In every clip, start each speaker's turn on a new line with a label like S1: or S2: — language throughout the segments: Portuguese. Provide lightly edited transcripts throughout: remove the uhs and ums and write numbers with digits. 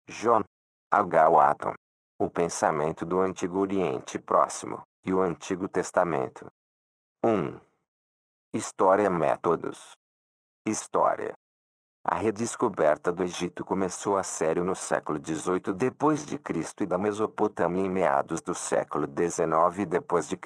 S1: John H. Watton. O pensamento do Antigo Oriente Próximo e o Antigo Testamento. 1. História. Métodos. História. A redescoberta do Egito começou a sério no século XVIII d.C. e da Mesopotâmia em meados do século XIX d.C.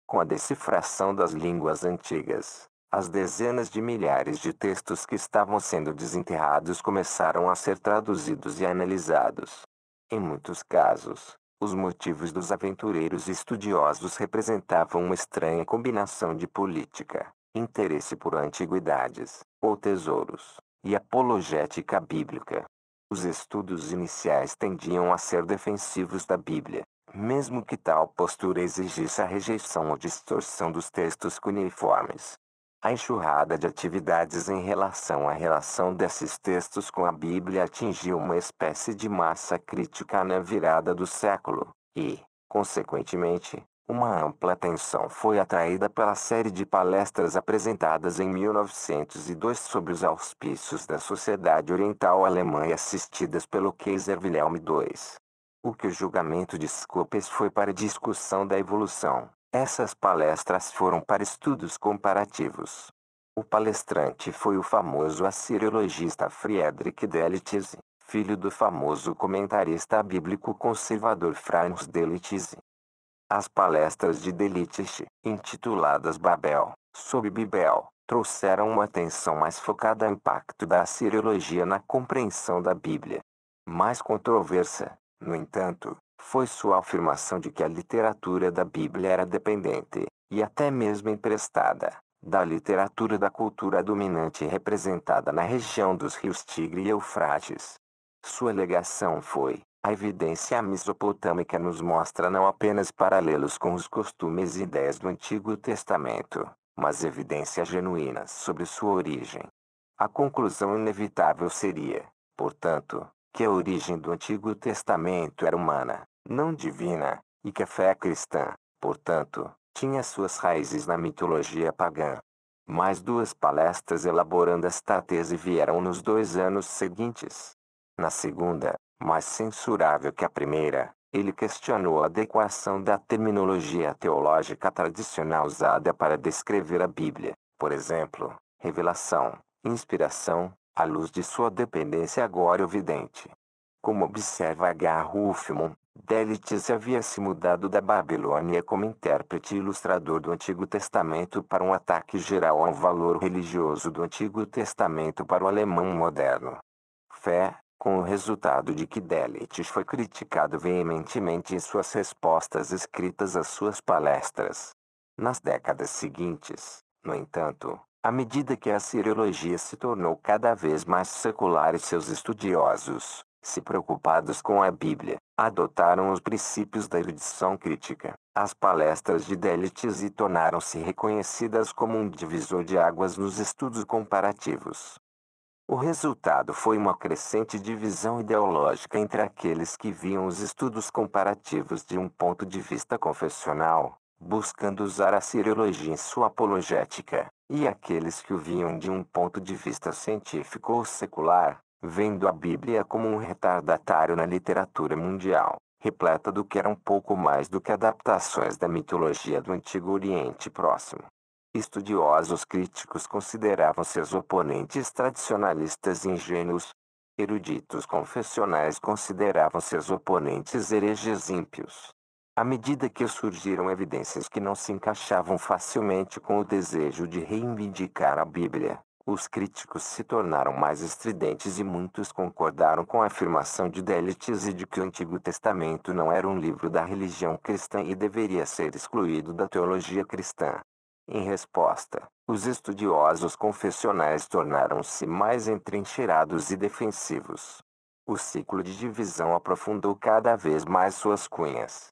S1: Com a decifração das línguas antigas, as dezenas de milhares de textos que estavam sendo desenterrados começaram a ser traduzidos e analisados. Em muitos casos, os motivos dos aventureiros estudiosos representavam uma estranha combinação de política, interesse por antiguidades, ou tesouros, e apologética bíblica. Os estudos iniciais tendiam a ser defensivos da Bíblia, mesmo que tal postura exigisse a rejeição ou distorção dos textos cuneiformes. A enxurrada de atividades em relação à relação desses textos com a Bíblia atingiu uma espécie de massa crítica na virada do século, e, consequentemente, uma ampla atenção foi atraída pela série de palestras apresentadas em 1902 sob os auspícios da Sociedade Oriental Alemã e assistidas pelo Kaiser Wilhelm II. O que o julgamento de Scopes foi para discussão da evolução, essas palestras foram para estudos comparativos. O palestrante foi o famoso assiriologista Friedrich Delitzsch, filho do famoso comentarista bíblico conservador Franz Delitzsch. As palestras de Delitzsch, intituladas Babel, sob Bibel, trouxeram uma atenção mais focada ao impacto da assiriologia na compreensão da Bíblia. Mais controversa, no entanto, foi sua afirmação de que a literatura da Bíblia era dependente, e até mesmo emprestada, da literatura da cultura dominante representada na região dos rios Tigre e Eufrates. Sua alegação foi: a evidência mesopotâmica nos mostra não apenas paralelos com os costumes e ideias do Antigo Testamento, mas evidências genuínas sobre sua origem. A conclusão inevitável seria, portanto, que a origem do Antigo Testamento era humana, não divina, e que a fé cristã, portanto, tinha suas raízes na mitologia pagã. Mais duas palestras elaborando esta tese vieram nos 2 anos seguintes. Na segunda, mais censurável que a primeira, ele questionou a adequação da terminologia teológica tradicional usada para descrever a Bíblia, por exemplo, revelação, inspiração, à luz de sua dependência agora evidente. Como observa H. Huffman, Delitzsch havia se mudado da Babilônia como intérprete e ilustrador do Antigo Testamento para um ataque geral ao valor religioso do Antigo Testamento para o alemão moderno. Fé, com o resultado de que Delitzsch foi criticado veementemente em suas respostas escritas às suas palestras. Nas décadas seguintes, no entanto, à medida que a assiriologia se tornou cada vez mais secular e seus estudiosos, se preocupados com a Bíblia, adotaram os princípios da erudição crítica. As palestras de Delitzsch tornaram-se reconhecidas como um divisor de águas nos estudos comparativos. O resultado foi uma crescente divisão ideológica entre aqueles que viam os estudos comparativos de um ponto de vista confessional, buscando usar a assiriologia em sua apologética, e aqueles que o viam de um ponto de vista científico ou secular, vendo a Bíblia como um retardatário na literatura mundial, repleta do que era um pouco mais do que adaptações da mitologia do Antigo Oriente Próximo. Estudiosos críticos consideravam seus oponentes tradicionalistas ingênuos. Eruditos confessionais consideravam seus oponentes hereges ímpios. À medida que surgiram evidências que não se encaixavam facilmente com o desejo de reivindicar a Bíblia, os críticos se tornaram mais estridentes e muitos concordaram com a afirmação de Delitzsch de que o Antigo Testamento não era um livro da religião cristã e deveria ser excluído da teologia cristã. Em resposta, os estudiosos confessionais tornaram-se mais entrincheirados e defensivos. O ciclo de divisão aprofundou cada vez mais suas cunhas.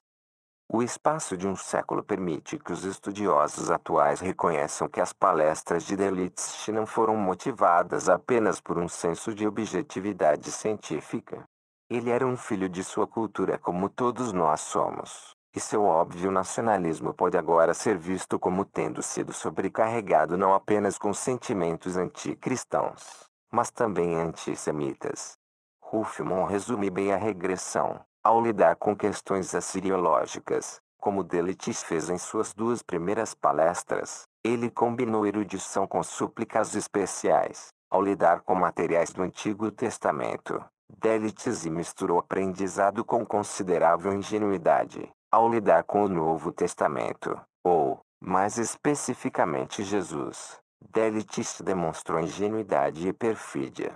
S1: O espaço de um século permite que os estudiosos atuais reconheçam que as palestras de Delitzsch não foram motivadas apenas por um senso de objetividade científica. Ele era um filho de sua cultura como todos nós somos. E seu óbvio nacionalismo pode agora ser visto como tendo sido sobrecarregado não apenas com sentimentos anticristãos, mas também antissemitas. Huffman resume bem a regressão, ao lidar com questões assiriológicas, como Delitzsch fez em suas duas primeiras palestras. Ele combinou erudição com súplicas especiais, ao lidar com materiais do Antigo Testamento. Delitzsch misturou aprendizado com considerável ingenuidade, ao lidar com o Novo Testamento, ou, mais especificamente Jesus. Delitzsch demonstrou ingenuidade e perfídia.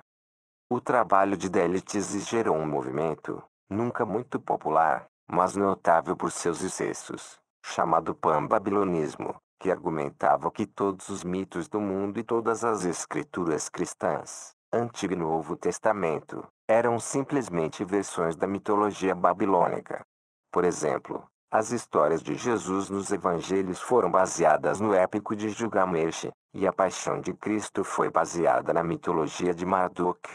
S1: O trabalho de Delitzsch gerou um movimento, nunca muito popular, mas notável por seus excessos, chamado Pan-Babilonismo, que argumentava que todos os mitos do mundo e todas as escrituras cristãs, Antigo e Novo Testamento, eram simplesmente versões da mitologia babilônica. Por exemplo, as histórias de Jesus nos evangelhos foram baseadas no épico de Gilgamesh, e a paixão de Cristo foi baseada na mitologia de Marduk.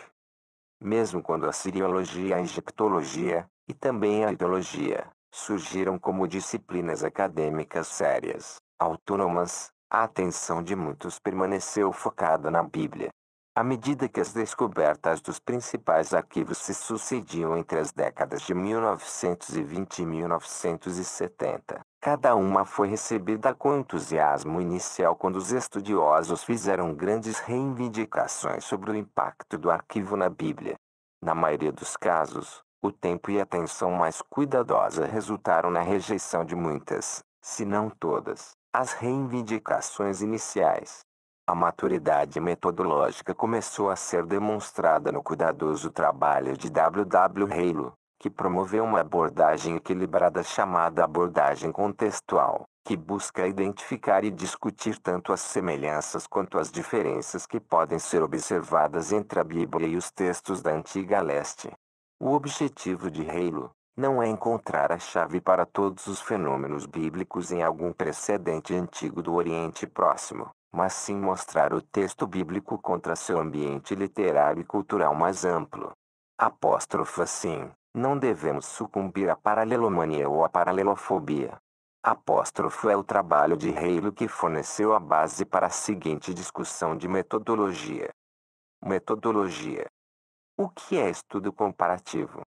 S1: Mesmo quando a siriologia e a egiptologia, e também a ideologia, surgiram como disciplinas acadêmicas sérias, autônomas, a atenção de muitos permaneceu focada na Bíblia. À medida que as descobertas dos principais arquivos se sucediam entre as décadas de 1920 e 1970, cada uma foi recebida com entusiasmo inicial quando os estudiosos fizeram grandes reivindicações sobre o impacto do arquivo na Bíblia. Na maioria dos casos, o tempo e a atenção mais cuidadosa resultaram na rejeição de muitas, se não todas, as reivindicações iniciais. A maturidade metodológica começou a ser demonstrada no cuidadoso trabalho de W. W. Hale, que promoveu uma abordagem equilibrada chamada abordagem contextual, que busca identificar e discutir tanto as semelhanças quanto as diferenças que podem ser observadas entre a Bíblia e os textos da Antiga Leste. O objetivo de Hale não é encontrar a chave para todos os fenômenos bíblicos em algum precedente antigo do Oriente Próximo, mas sim mostrar o texto bíblico contra seu ambiente literário e cultural mais amplo. Apóstrofe assim, não devemos sucumbir à paralelomania ou à paralelofobia. Apóstrofo é o trabalho de Hale que forneceu a base para a seguinte discussão de metodologia. Metodologia. O que é estudo comparativo?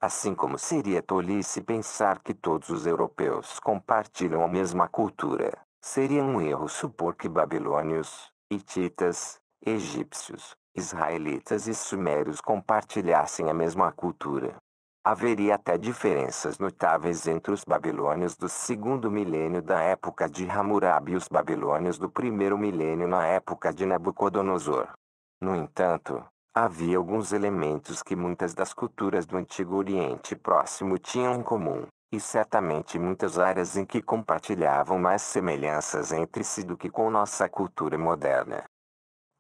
S1: Assim como seria tolice pensar que todos os europeus compartilham a mesma cultura, seria um erro supor que babilônios, hititas, egípcios, israelitas e sumérios compartilhassem a mesma cultura. Haveria até diferenças notáveis entre os babilônios do segundo milênio da época de Hammurabi e os babilônios do primeiro milênio na época de Nabucodonosor. No entanto, havia alguns elementos que muitas das culturas do Antigo Oriente Próximo tinham em comum, e certamente muitas áreas em que compartilhavam mais semelhanças entre si do que com nossa cultura moderna.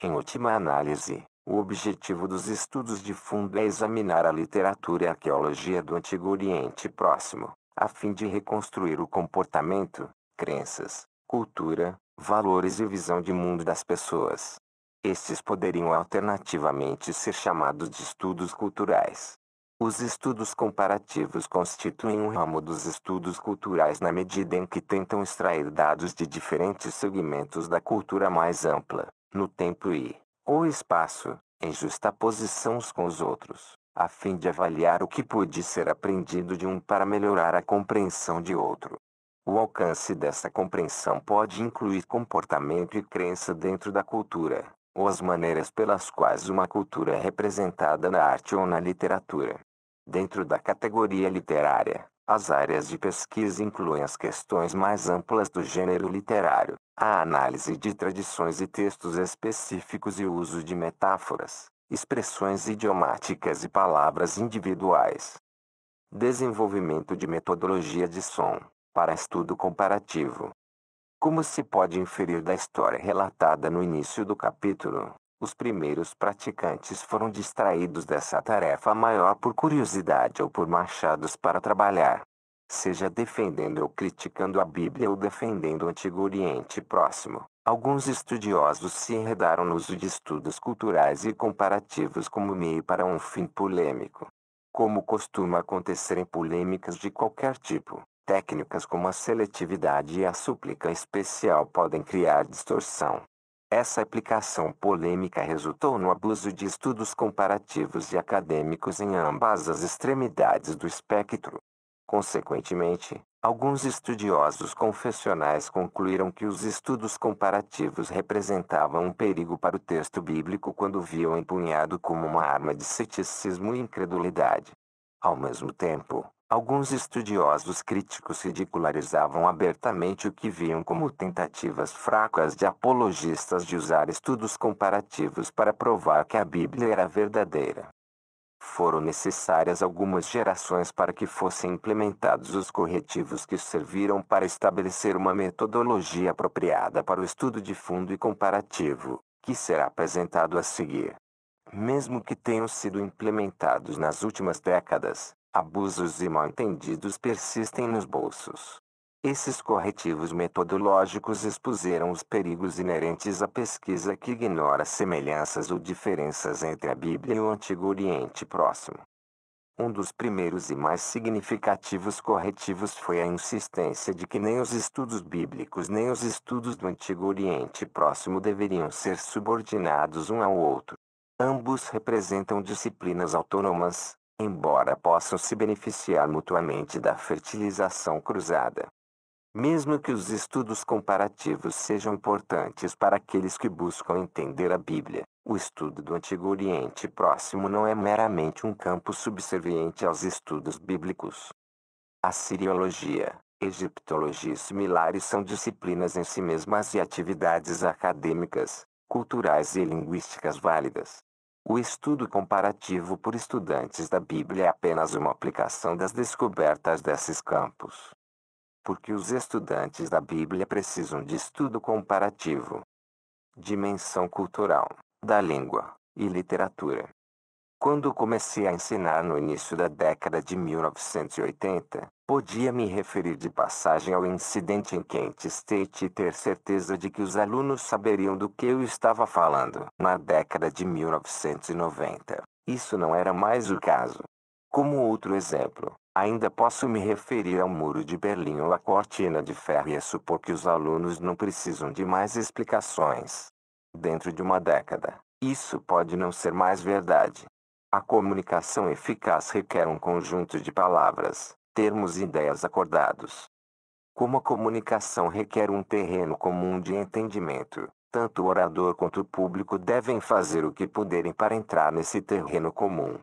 S1: Em última análise, o objetivo dos estudos de fundo é examinar a literatura e a arqueologia do Antigo Oriente Próximo, a fim de reconstruir o comportamento, crenças, cultura, valores e visão de mundo das pessoas. Estes poderiam alternativamente ser chamados de estudos culturais. Os estudos comparativos constituem um ramo dos estudos culturais na medida em que tentam extrair dados de diferentes segmentos da cultura mais ampla, no tempo ou espaço, em justaposição uns com os outros, a fim de avaliar o que pode ser aprendido de um para melhorar a compreensão de outro. O alcance dessa compreensão pode incluir comportamento e crença dentro da cultura, ou as maneiras pelas quais uma cultura é representada na arte ou na literatura. Dentro da categoria literária, as áreas de pesquisa incluem as questões mais amplas do gênero literário, a análise de tradições e textos específicos e o uso de metáforas, expressões idiomáticas e palavras individuais. Desenvolvimento de metodologia de som, para estudo comparativo. Como se pode inferir da história relatada no início do capítulo, os primeiros praticantes foram distraídos dessa tarefa maior por curiosidade ou por machados para trabalhar. Seja defendendo ou criticando a Bíblia ou defendendo o Antigo Oriente Próximo, alguns estudiosos se enredaram no uso de estudos culturais e comparativos como meio para um fim polêmico. Como costuma acontecer em polêmicas de qualquer tipo, técnicas como a seletividade e a súplica especial podem criar distorção. Essa aplicação polêmica resultou no abuso de estudos comparativos e acadêmicos em ambas as extremidades do espectro. Consequentemente, alguns estudiosos confessionais concluíram que os estudos comparativos representavam um perigo para o texto bíblico quando viam empunhado como uma arma de ceticismo e incredulidade. Ao mesmo tempo, alguns estudiosos críticos ridicularizavam abertamente o que viam como tentativas fracas de apologistas de usar estudos comparativos para provar que a Bíblia era verdadeira. Foram necessárias algumas gerações para que fossem implementados os corretivos que serviram para estabelecer uma metodologia apropriada para o estudo de fundo e comparativo, que será apresentado a seguir. Mesmo que tenham sido implementados nas últimas décadas, abusos e mal-entendidos persistem nos bolsos. Esses corretivos metodológicos expuseram os perigos inerentes à pesquisa que ignora semelhanças ou diferenças entre a Bíblia e o Antigo Oriente Próximo. Um dos primeiros e mais significativos corretivos foi a insistência de que nem os estudos bíblicos nem os estudos do Antigo Oriente Próximo deveriam ser subordinados um ao outro. Ambos representam disciplinas autônomas, embora possam se beneficiar mutuamente da fertilização cruzada. Mesmo que os estudos comparativos sejam importantes para aqueles que buscam entender a Bíblia, o estudo do Antigo Oriente Próximo não é meramente um campo subserviente aos estudos bíblicos. A Siriologia, Egiptologia e similares são disciplinas em si mesmas e atividades acadêmicas, culturais e linguísticas válidas. O estudo comparativo por estudantes da Bíblia é apenas uma aplicação das descobertas desses campos. Porque os estudantes da Bíblia precisam de estudo comparativo. Dimensão cultural, da língua e literatura. Quando comecei a ensinar no início da década de 1980, podia me referir de passagem ao incidente em Kent State e ter certeza de que os alunos saberiam do que eu estava falando. Na década de 1990, isso não era mais o caso. Como outro exemplo, ainda posso me referir ao Muro de Berlim ou à Cortina de Ferro e supor que os alunos não precisam de mais explicações. Dentro de uma década, isso pode não ser mais verdade. A comunicação eficaz requer um conjunto de palavras, termos e ideias acordados. Como a comunicação requer um terreno comum de entendimento, tanto o orador quanto o público devem fazer o que puderem para entrar nesse terreno comum.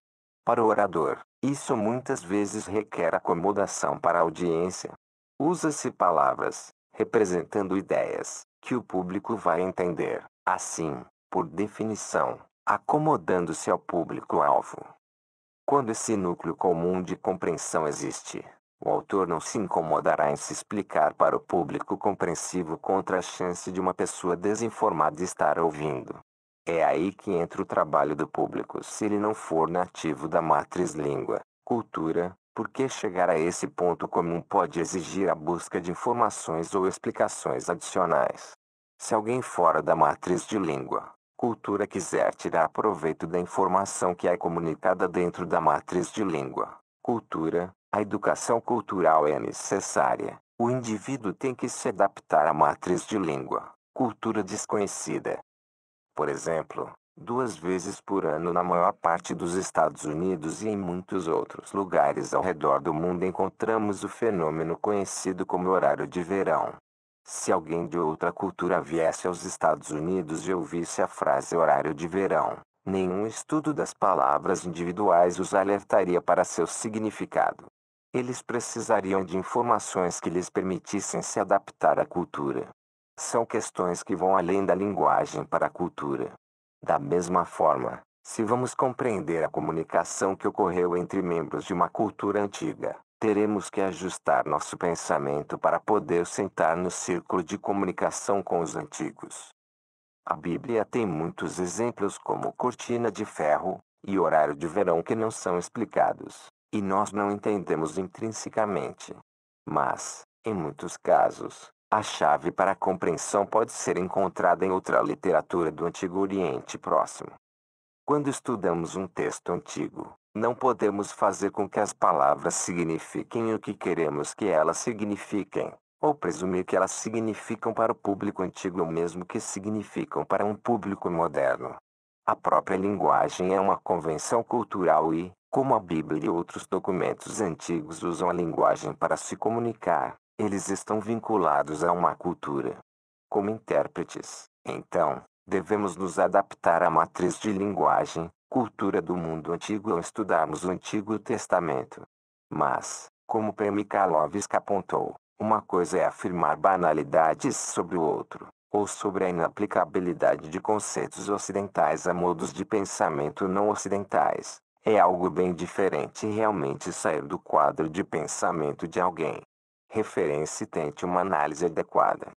S1: Para o orador, isso muitas vezes requer acomodação para a audiência. Usa-se palavras, representando ideias, que o público vai entender, assim, por definição, acomodando-se ao público-alvo. Quando esse núcleo comum de compreensão existe, o autor não se incomodará em se explicar para o público compreensivo contra a chance de uma pessoa desinformada estar ouvindo. É aí que entra o trabalho do público se ele não for nativo da matriz língua, cultura, porque chegar a esse ponto comum pode exigir a busca de informações ou explicações adicionais. Se alguém fora da matriz de língua, cultura quiser tirar proveito da informação que é comunicada dentro da matriz de língua, cultura, a educação cultural é necessária. O indivíduo tem que se adaptar à matriz de língua, cultura desconhecida. Por exemplo, 2 vezes por ano na maior parte dos Estados Unidos e em muitos outros lugares ao redor do mundo encontramos o fenômeno conhecido como horário de verão. Se alguém de outra cultura viesse aos Estados Unidos e ouvisse a frase horário de verão, nenhum estudo das palavras individuais os alertaria para seu significado. Eles precisariam de informações que lhes permitissem se adaptar à cultura. São questões que vão além da linguagem para a cultura. Da mesma forma, se vamos compreender a comunicação que ocorreu entre membros de uma cultura antiga, teremos que ajustar nosso pensamento para poder sentar no círculo de comunicação com os antigos. A Bíblia tem muitos exemplos como cortina de ferro e horário de verão que não são explicados, e nós não entendemos intrinsecamente. Mas, em muitos casos, a chave para a compreensão pode ser encontrada em outra literatura do Antigo Oriente Próximo. Quando estudamos um texto antigo, não podemos fazer com que as palavras signifiquem o que queremos que elas signifiquem. ou presumir que elas significam para o público antigo o mesmo que significam para um público moderno. A própria linguagem é uma convenção cultural e, como a Bíblia e outros documentos antigos usam a linguagem para se comunicar, eles estão vinculados a uma cultura. Como intérpretes, então, devemos nos adaptar à matriz de linguagem, cultura do mundo antigo ao estudarmos o Antigo Testamento. Mas, como P. Mikhailovsky apontou, uma coisa é afirmar banalidades sobre o outro, ou sobre a inaplicabilidade de conceitos ocidentais a modos de pensamento não ocidentais. É algo bem diferente realmente sair do quadro de pensamento de alguém. Referência e tente uma análise adequada.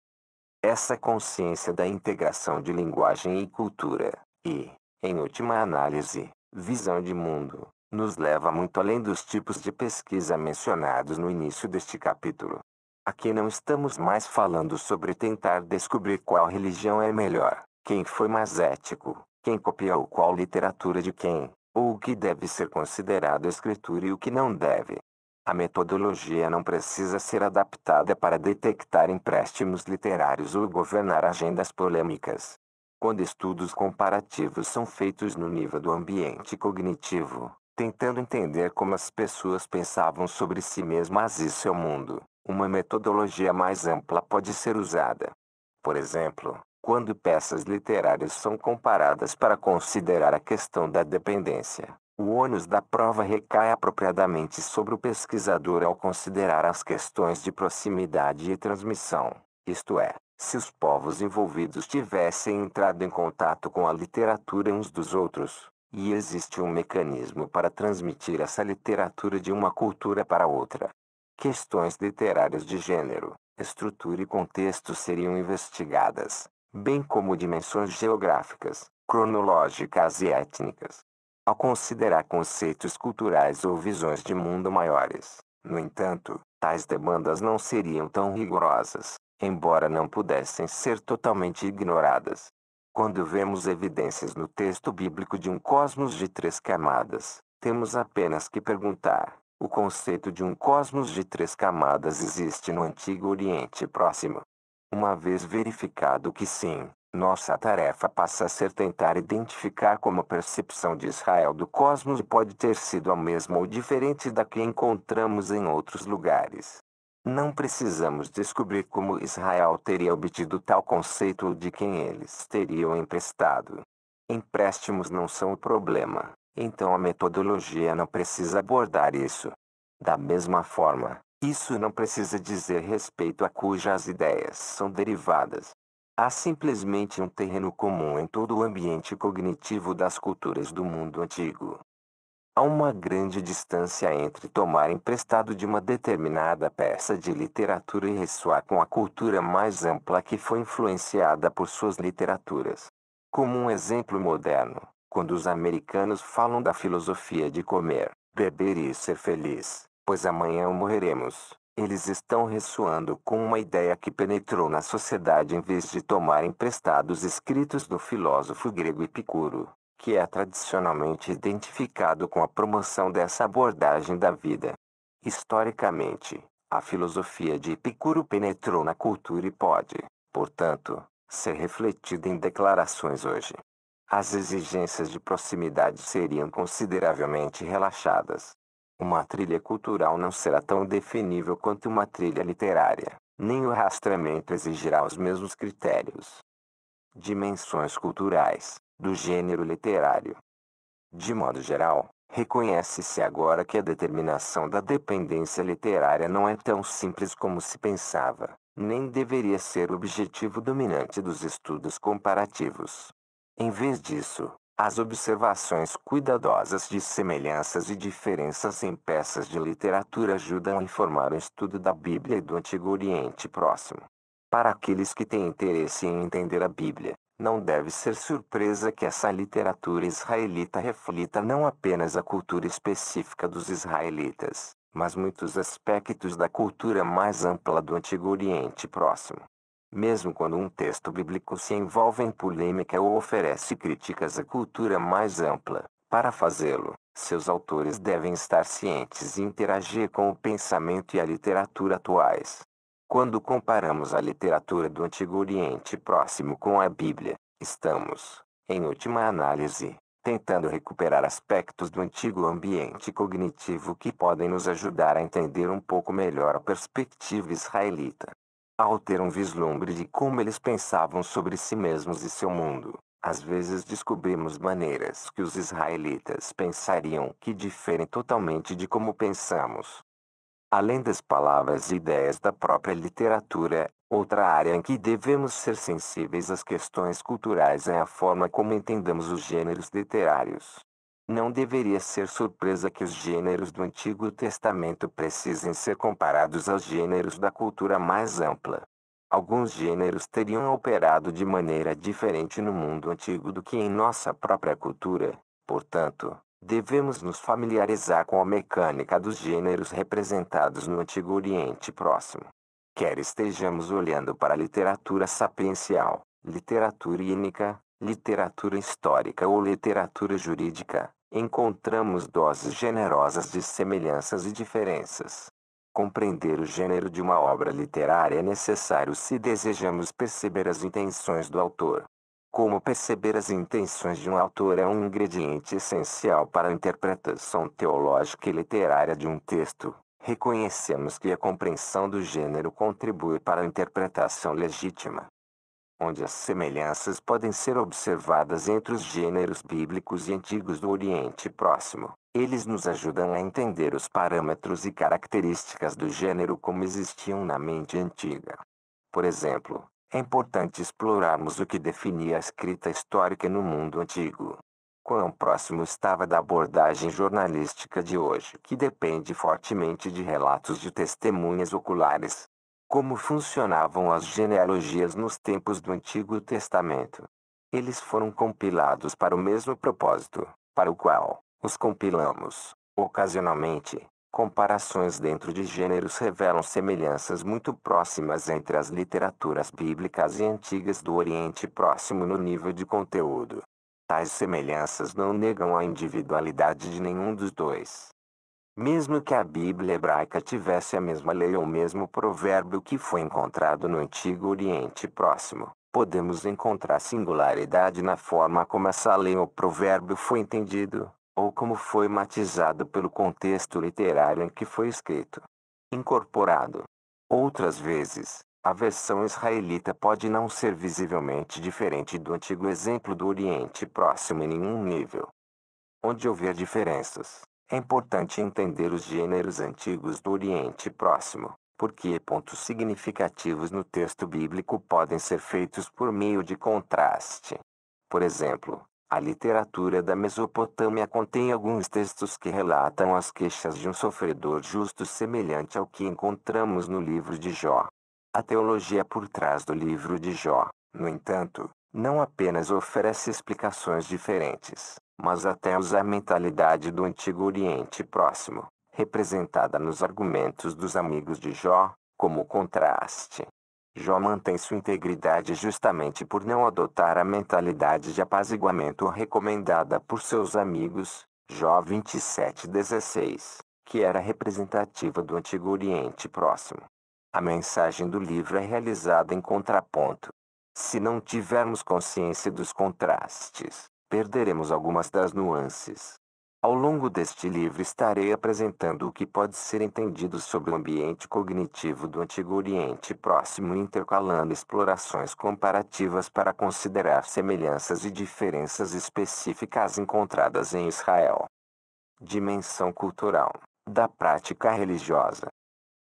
S1: Essa consciência da integração de linguagem e cultura, e, em última análise, visão de mundo, nos leva muito além dos tipos de pesquisa mencionados no início deste capítulo. Aqui não estamos mais falando sobre tentar descobrir qual religião é melhor, quem foi mais ético, quem copiou qual literatura de quem, ou o que deve ser considerado escritura e o que não deve. A metodologia não precisa ser adaptada para detectar empréstimos literários ou governar agendas polêmicas. Quando estudos comparativos são feitos no nível do ambiente cognitivo, tentando entender como as pessoas pensavam sobre si mesmas e seu mundo, uma metodologia mais ampla pode ser usada. Por exemplo, quando peças literárias são comparadas para considerar a questão da dependência, o ônus da prova recai apropriadamente sobre o pesquisador ao considerar as questões de proximidade e transmissão, isto é, se os povos envolvidos tivessem entrado em contato com a literatura uns dos outros, e existe um mecanismo para transmitir essa literatura de uma cultura para outra. Questões literárias de gênero, estrutura e contexto seriam investigadas, bem como dimensões geográficas, cronológicas e étnicas. Ao considerar conceitos culturais ou visões de mundo maiores, no entanto, tais demandas não seriam tão rigorosas, embora não pudessem ser totalmente ignoradas. Quando vemos evidências no texto bíblico de um cosmos de 3 camadas, temos apenas que perguntar: o conceito de um cosmos de 3 camadas existe no Antigo Oriente Próximo? Uma vez verificado que sim, nossa tarefa passa a ser tentar identificar como a percepção de Israel do cosmos pode ter sido a mesma ou diferente da que encontramos em outros lugares. Não precisamos descobrir como Israel teria obtido tal conceito ou de quem eles teriam emprestado. Empréstimos não são o problema, então a metodologia não precisa abordar isso. Da mesma forma, isso não precisa dizer respeito a cujas ideias são derivadas. Há simplesmente um terreno comum em todo o ambiente cognitivo das culturas do mundo antigo. Há uma grande distância entre tomar emprestado de uma determinada peça de literatura e ressoar com a cultura mais ampla que foi influenciada por suas literaturas. Como um exemplo moderno, quando os americanos falam da filosofia de comer, beber e ser feliz, pois amanhã morreremos, eles estão ressoando com uma ideia que penetrou na sociedade em vez de tomar emprestados escritos do filósofo grego Epicuro, que é tradicionalmente identificado com a promoção dessa abordagem da vida. Historicamente, a filosofia de Epicuro penetrou na cultura e pode, portanto, ser refletida em declarações hoje. As exigências de proximidade seriam consideravelmente relaxadas. Uma trilha cultural não será tão definível quanto uma trilha literária, nem o rastreamento exigirá os mesmos critérios. Dimensões culturais do gênero literário. De modo geral, reconhece-se agora que a determinação da dependência literária não é tão simples como se pensava, nem deveria ser o objetivo dominante dos estudos comparativos. Em vez disso, as observações cuidadosas de semelhanças e diferenças em peças de literatura ajudam a informar o estudo da Bíblia e do Antigo Oriente Próximo. Para aqueles que têm interesse em entender a Bíblia, não deve ser surpresa que essa literatura israelita reflita não apenas a cultura específica dos israelitas, mas muitos aspectos da cultura mais ampla do Antigo Oriente Próximo. Mesmo quando um texto bíblico se envolve em polêmica ou oferece críticas à cultura mais ampla, para fazê-lo, seus autores devem estar cientes e interagir com o pensamento e a literatura atuais. Quando comparamos a literatura do Antigo Oriente Próximo com a Bíblia, estamos, em última análise, tentando recuperar aspectos do antigo ambiente cognitivo que podem nos ajudar a entender um pouco melhor a perspectiva israelita. Ao ter um vislumbre de como eles pensavam sobre si mesmos e seu mundo, às vezes descobrimos maneiras que os israelitas pensariam que diferem totalmente de como pensamos. Além das palavras e ideias da própria literatura, outra área em que devemos ser sensíveis às questões culturais é a forma como entendemos os gêneros literários. Não deveria ser surpresa que os gêneros do Antigo Testamento precisem ser comparados aos gêneros da cultura mais ampla. Alguns gêneros teriam operado de maneira diferente no mundo antigo do que em nossa própria cultura, portanto, devemos nos familiarizar com a mecânica dos gêneros representados no Antigo Oriente Próximo. Quer estejamos olhando para a literatura sapiencial, literatura ínica, literatura histórica ou literatura jurídica, encontramos doses generosas de semelhanças e diferenças. Compreender o gênero de uma obra literária é necessário se desejamos perceber as intenções do autor. Como perceber as intenções de um autor é um ingrediente essencial para a interpretação teológica e literária de um texto, reconhecemos que a compreensão do gênero contribui para a interpretação legítima. Onde as semelhanças podem ser observadas entre os gêneros bíblicos e antigos do Oriente Próximo, eles nos ajudam a entender os parâmetros e características do gênero como existiam na mente antiga. Por exemplo, é importante explorarmos o que definia a escrita histórica no mundo antigo. Quão próximo estava da abordagem jornalística de hoje, que depende fortemente de relatos de testemunhas oculares. Como funcionavam as genealogias nos tempos do Antigo Testamento? Eles foram compilados para o mesmo propósito, para o qual os compilamos. Ocasionalmente, comparações dentro de gêneros revelam semelhanças muito próximas entre as literaturas bíblicas e antigas do Oriente Próximo no nível de conteúdo. Tais semelhanças não negam a individualidade de nenhum dos dois. Mesmo que a Bíblia hebraica tivesse a mesma lei ou o mesmo provérbio que foi encontrado no Antigo Oriente Próximo, podemos encontrar singularidade na forma como essa lei ou provérbio foi entendido, ou como foi matizado pelo contexto literário em que foi escrito. Incorporado. Outras vezes, a versão israelita pode não ser visivelmente diferente do antigo exemplo do Oriente Próximo em nenhum nível. Onde houver diferenças, é importante entender os gêneros antigos do Oriente Próximo, porque pontos significativos no texto bíblico podem ser feitos por meio de contraste. Por exemplo, a literatura da Mesopotâmia contém alguns textos que relatam as queixas de um sofredor justo semelhante ao que encontramos no livro de Jó. A teologia por trás do livro de Jó, no entanto, não apenas oferece explicações diferentes, mas até usa a mentalidade do Antigo Oriente Próximo, representada nos argumentos dos amigos de Jó, como contraste. Jó mantém sua integridade justamente por não adotar a mentalidade de apaziguamento recomendada por seus amigos, Jó 27:16, que era representativa do Antigo Oriente Próximo. A mensagem do livro é realizada em contraponto. Se não tivermos consciência dos contrastes, perderemos algumas das nuances. Ao longo deste livro estarei apresentando o que pode ser entendido sobre o ambiente cognitivo do Antigo Oriente Próximo, intercalando explorações comparativas para considerar semelhanças e diferenças específicas encontradas em Israel. Dimensão cultural da prática religiosa.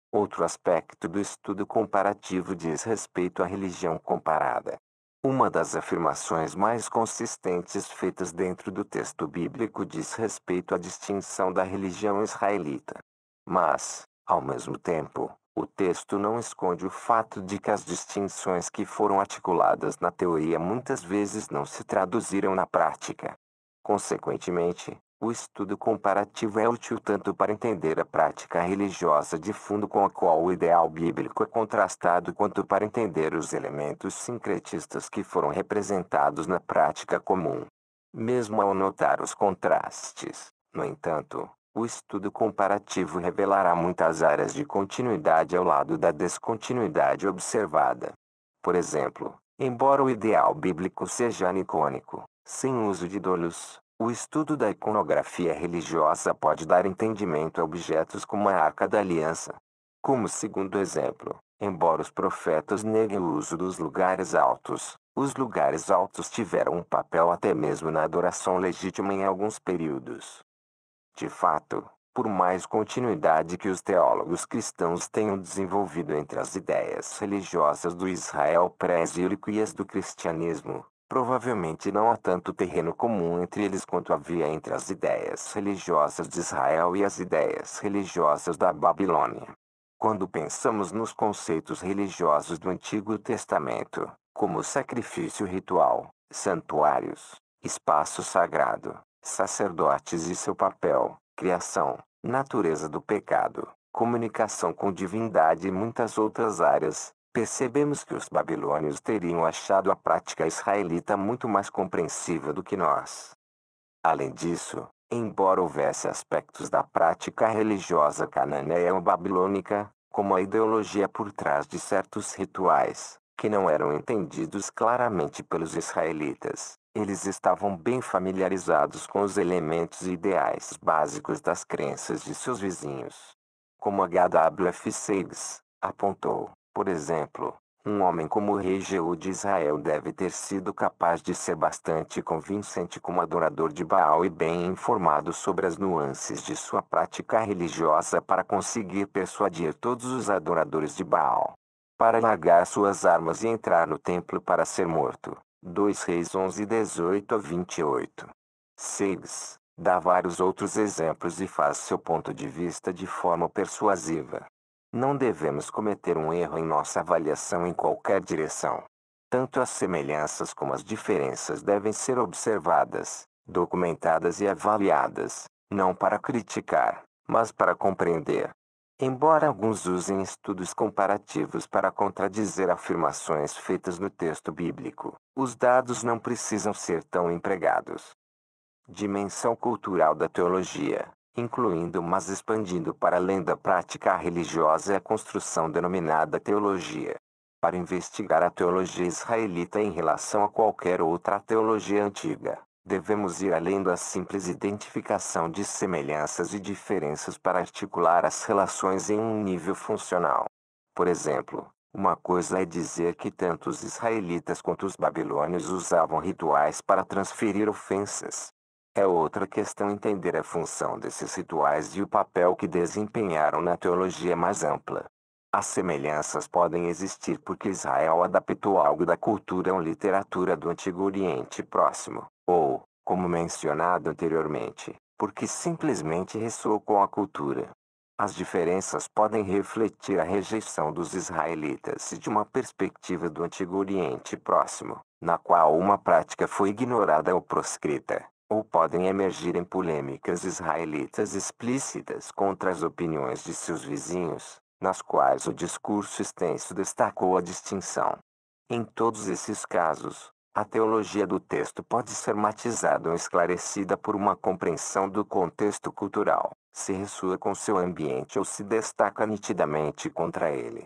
S1: Outro aspecto do estudo comparativo diz respeito à religião comparada. Uma das afirmações mais consistentes feitas dentro do texto bíblico diz respeito à distinção da religião israelita. Mas, ao mesmo tempo, o texto não esconde o fato de que as distinções que foram articuladas na teoria muitas vezes não se traduziram na prática. Consequentemente, o estudo comparativo é útil tanto para entender a prática religiosa de fundo com a qual o ideal bíblico é contrastado, quanto para entender os elementos sincretistas que foram representados na prática comum. Mesmo ao notar os contrastes, no entanto, O estudo comparativo revelará muitas áreas de continuidade ao lado da descontinuidade observada. Por exemplo, embora o ideal bíblico seja anicônico, sem uso de ídolos, o estudo da iconografia religiosa pode dar entendimento a objetos como a Arca da Aliança. Como segundo exemplo, embora os profetas neguem o uso dos lugares altos, os lugares altos tiveram um papel até mesmo na adoração legítima em alguns períodos. De fato, por mais continuidade que os teólogos cristãos tenham desenvolvido entre as ideias religiosas do Israel pré-exílico e as do cristianismo, provavelmente não há tanto terreno comum entre eles quanto havia entre as ideias religiosas de Israel e as ideias religiosas da Babilônia. Quando pensamos nos conceitos religiosos do Antigo Testamento, como sacrifício ritual, santuários, espaço sagrado, sacerdotes e seu papel, criação, natureza do pecado, comunicação com divindade e muitas outras áreas, percebemos que os babilônios teriam achado a prática israelita muito mais compreensível do que nós. Além disso, embora houvesse aspectos da prática religiosa cananeia ou babilônica, como a ideologia por trás de certos rituais, que não eram entendidos claramente pelos israelitas, eles estavam bem familiarizados com os elementos e ideais básicos das crenças de seus vizinhos. Como H.W.F. Sales apontou, por exemplo, um homem como o rei Jeú de Israel deve ter sido capaz de ser bastante convincente como adorador de Baal e bem informado sobre as nuances de sua prática religiosa para conseguir persuadir todos os adoradores de Baal para largar suas armas e entrar no templo para ser morto. 2 Reis 11:18-28. Sales dá vários outros exemplos e faz seu ponto de vista de forma persuasiva. Não devemos cometer um erro em nossa avaliação em qualquer direção. Tanto as semelhanças como as diferenças devem ser observadas, documentadas e avaliadas, não para criticar, mas para compreender. Embora alguns usem estudos comparativos para contradizer afirmações feitas no texto bíblico, os dados não precisam ser tão empregados. Dimensão cultural da teologia, incluindo mas expandindo para além da prática religiosa é a construção denominada teologia. Para investigar a teologia israelita em relação a qualquer outra teologia antiga, devemos ir além da simples identificação de semelhanças e diferenças para articular as relações em um nível funcional. Por exemplo, uma coisa é dizer que tanto os israelitas quanto os babilônios usavam rituais para transferir ofensas. É outra questão entender a função desses rituais e o papel que desempenharam na teologia mais ampla. As semelhanças podem existir porque Israel adaptou algo da cultura ou literatura do Antigo Oriente Próximo, ou, como mencionado anteriormente, porque simplesmente ressoou com a cultura. As diferenças podem refletir a rejeição dos israelitas de uma perspectiva do Antigo Oriente Próximo, na qual uma prática foi ignorada ou proscrita, ou podem emergir em polêmicas israelitas explícitas contra as opiniões de seus vizinhos, nas quais o discurso extenso destacou a distinção. Em todos esses casos, a teologia do texto pode ser matizada ou esclarecida por uma compreensão do contexto cultural, se ressoa com seu ambiente ou se destaca nitidamente contra ele.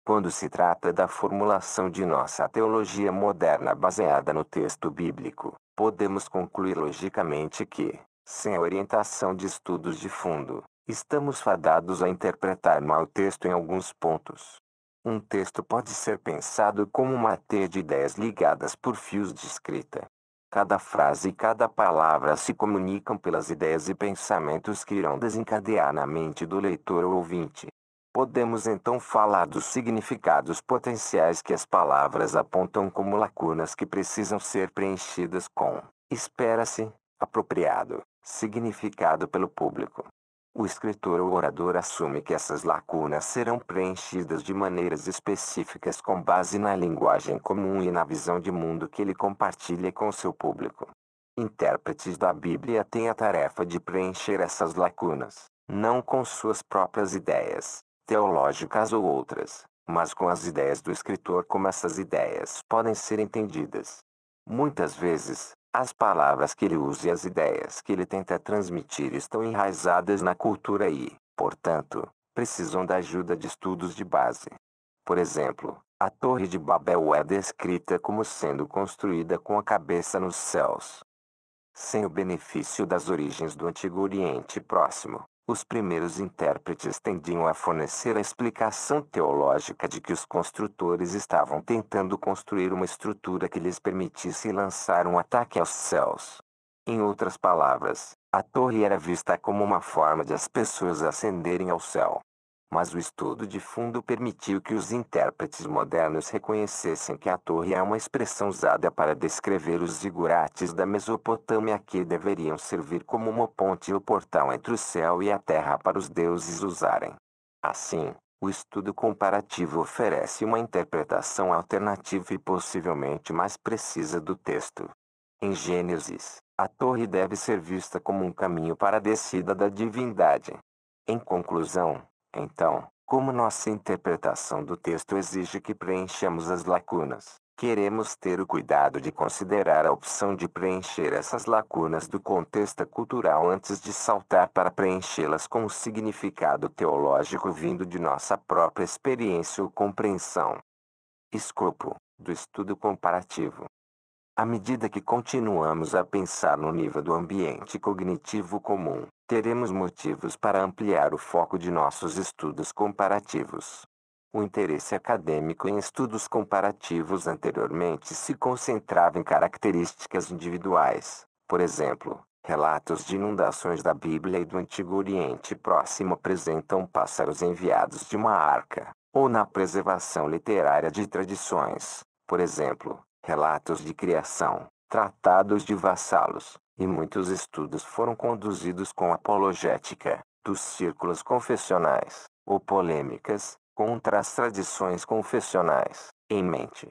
S1: Quando se trata da formulação de nossa teologia moderna baseada no texto bíblico, podemos concluir logicamente que, sem a orientação de estudos de fundo, estamos fadados a interpretar mal o texto em alguns pontos. Um texto pode ser pensado como uma teia de ideias ligadas por fios de escrita. Cada frase e cada palavra se comunicam pelas ideias e pensamentos que irão desencadear na mente do leitor ou ouvinte. Podemos então falar dos significados potenciais que as palavras apontam como lacunas que precisam ser preenchidas com, espera-se, apropriado significado pelo público. O escritor ou orador assume que essas lacunas serão preenchidas de maneiras específicas com base na linguagem comum e na visão de mundo que ele compartilha com seu público. Intérpretes da Bíblia têm a tarefa de preencher essas lacunas, não com suas próprias ideias, teológicas ou outras, mas com as ideias do escritor como essas ideias podem ser entendidas. Muitas vezes, As palavras que ele usa e as ideias que ele tenta transmitir estão enraizadas na cultura e, portanto, precisam da ajuda de estudos de base. Por exemplo, a Torre de Babel é descrita como sendo construída com a cabeça nos céus. Sem o benefício das origens do Antigo Oriente Próximo, os primeiros intérpretes tendiam a fornecer a explicação teológica de que os construtores estavam tentando construir uma estrutura que lhes permitisse lançar um ataque aos céus. Em outras palavras, a torre era vista como uma forma de as pessoas ascenderem ao céu. Mas o estudo de fundo permitiu que os intérpretes modernos reconhecessem que a torre é uma expressão usada para descrever os zigurates da Mesopotâmia que deveriam servir como uma ponte ou portal entre o céu e a terra para os deuses usarem. Assim, o estudo comparativo oferece uma interpretação alternativa e possivelmente mais precisa do texto. Em Gênesis, a torre deve ser vista como um caminho para a descida da divindade. Em conclusão, então, como nossa interpretação do texto exige que preenchamos as lacunas, queremos ter o cuidado de considerar a opção de preencher essas lacunas do contexto cultural antes de saltar para preenchê-las com o significado teológico vindo de nossa própria experiência ou compreensão. Escopo do estudo comparativo. À medida que continuamos a pensar no nível do ambiente cognitivo comum, teremos motivos para ampliar o foco de nossos estudos comparativos. O interesse acadêmico em estudos comparativos anteriormente se concentrava em características individuais, por exemplo, relatos de inundações da Bíblia e do Antigo Oriente Próximo apresentam pássaros enviados de uma arca, ou na preservação literária de tradições, por exemplo, relatos de criação, tratados de vassalos, e muitos estudos foram conduzidos com apologética, dos círculos confessionais, ou polêmicas, contra as tradições confessionais, em mente.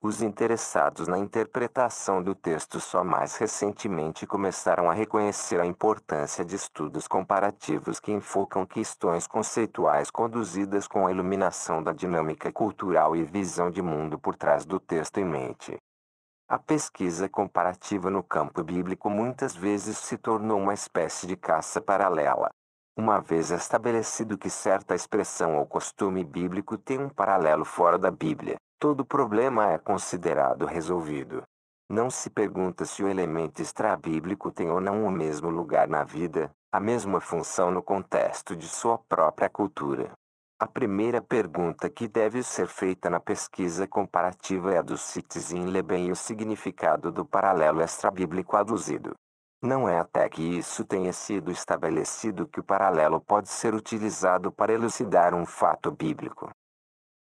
S1: Os interessados na interpretação do texto só mais recentemente começaram a reconhecer a importância de estudos comparativos que enfocam questões conceituais conduzidas com a iluminação da dinâmica cultural e visão de mundo por trás do texto em mente. A pesquisa comparativa no campo bíblico muitas vezes se tornou uma espécie de caça paralela. Uma vez estabelecido que certa expressão ou costume bíblico tem um paralelo fora da Bíblia, todo problema é considerado resolvido. Não se pergunta se o elemento extrabíblico tem ou não o mesmo lugar na vida, a mesma função no contexto de sua própria cultura. A primeira pergunta que deve ser feita na pesquisa comparativa é a do Citizen Leben e o significado do paralelo extrabíblico aduzido. Não é até que isso tenha sido estabelecido que o paralelo pode ser utilizado para elucidar um fato bíblico.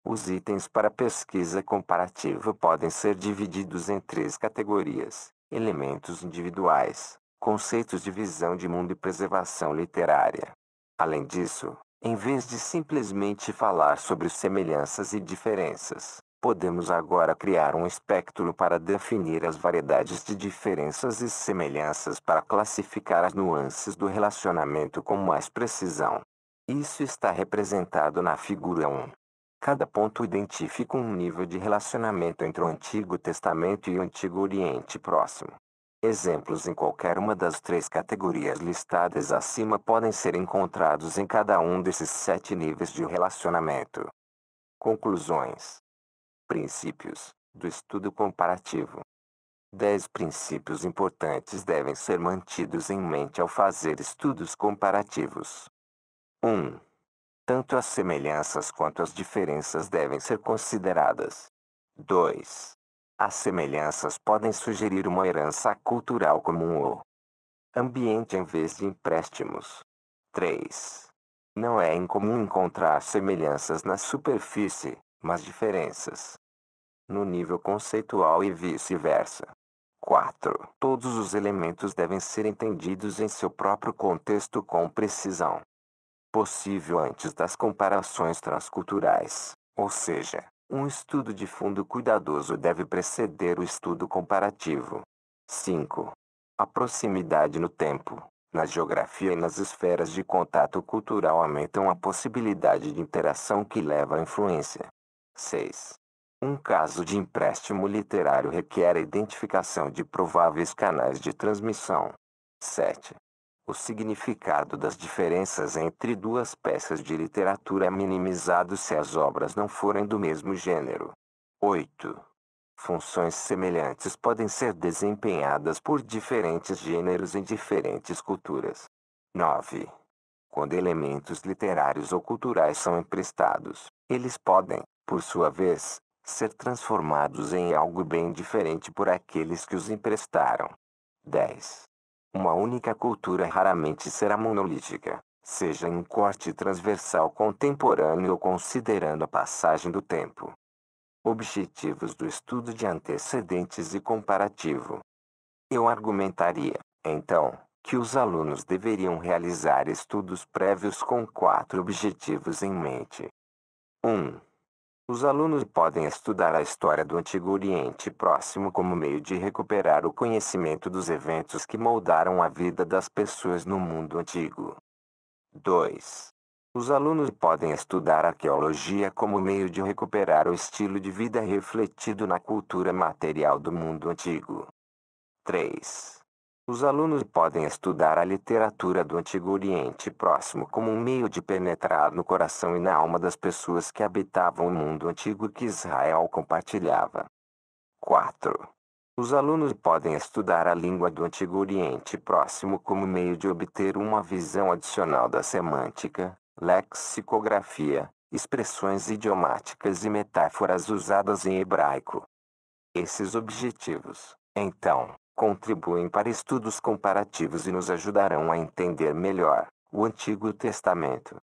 S1: Os itens para pesquisa comparativa podem ser divididos em 3 categorias: elementos individuais, conceitos de visão de mundo e preservação literária. Além disso, em vez de simplesmente falar sobre semelhanças e diferenças, podemos agora criar um espectro para definir as variedades de diferenças e semelhanças para classificar as nuances do relacionamento com mais precisão. Isso está representado na figura 1. Cada ponto identifica um nível de relacionamento entre o Antigo Testamento e o Antigo Oriente Próximo. Exemplos em qualquer uma das 3 categorias listadas acima podem ser encontrados em cada um desses 7 níveis de relacionamento. Conclusões. Princípios do estudo comparativo. 10 princípios importantes devem ser mantidos em mente ao fazer estudos comparativos. 1. Tanto as semelhanças quanto as diferenças devem ser consideradas. 2. As semelhanças podem sugerir uma herança cultural comum ou ambiente em vez de empréstimos. 3. Não é incomum encontrar semelhanças na superfície, mas diferenças no nível conceitual e vice-versa. 4. Todos os elementos devem ser entendidos em seu próprio contexto com precisão possível antes das comparações transculturais, ou seja, um estudo de fundo cuidadoso deve preceder o estudo comparativo. 5. A proximidade no tempo, na geografia e nas esferas de contato cultural aumentam a possibilidade de interação que leva à influência. 6. Um caso de empréstimo literário requer a identificação de prováveis canais de transmissão. 7. O significado das diferenças entre duas peças de literatura é minimizado se as obras não forem do mesmo gênero. 8. Funções semelhantes podem ser desempenhadas por diferentes gêneros em diferentes culturas. 9. Quando elementos literários ou culturais são emprestados, eles podem, por sua vez, ser transformados em algo bem diferente por aqueles que os emprestaram. 10. Uma única cultura raramente será monolítica, seja em um corte transversal contemporâneo ou considerando a passagem do tempo. Objetivos do estudo de antecedentes e comparativo. Eu argumentaria, então, que os alunos deveriam realizar estudos prévios com 4 objetivos em mente. 1. Os alunos podem estudar a história do Antigo Oriente Próximo como meio de recuperar o conhecimento dos eventos que moldaram a vida das pessoas no mundo antigo. 2. Os alunos podem estudar arqueologia como meio de recuperar o estilo de vida refletido na cultura material do mundo antigo. 3. Os alunos podem estudar a literatura do Antigo Oriente Próximo como um meio de penetrar no coração e na alma das pessoas que habitavam o mundo antigo que Israel compartilhava. 4. Os alunos podem estudar a língua do Antigo Oriente Próximo como meio de obter uma visão adicional da semântica, lexicografia, expressões idiomáticas e metáforas usadas em hebraico. Esses objetivos, então, contribuem para estudos comparativos e nos ajudarão a entender melhor o Antigo Testamento.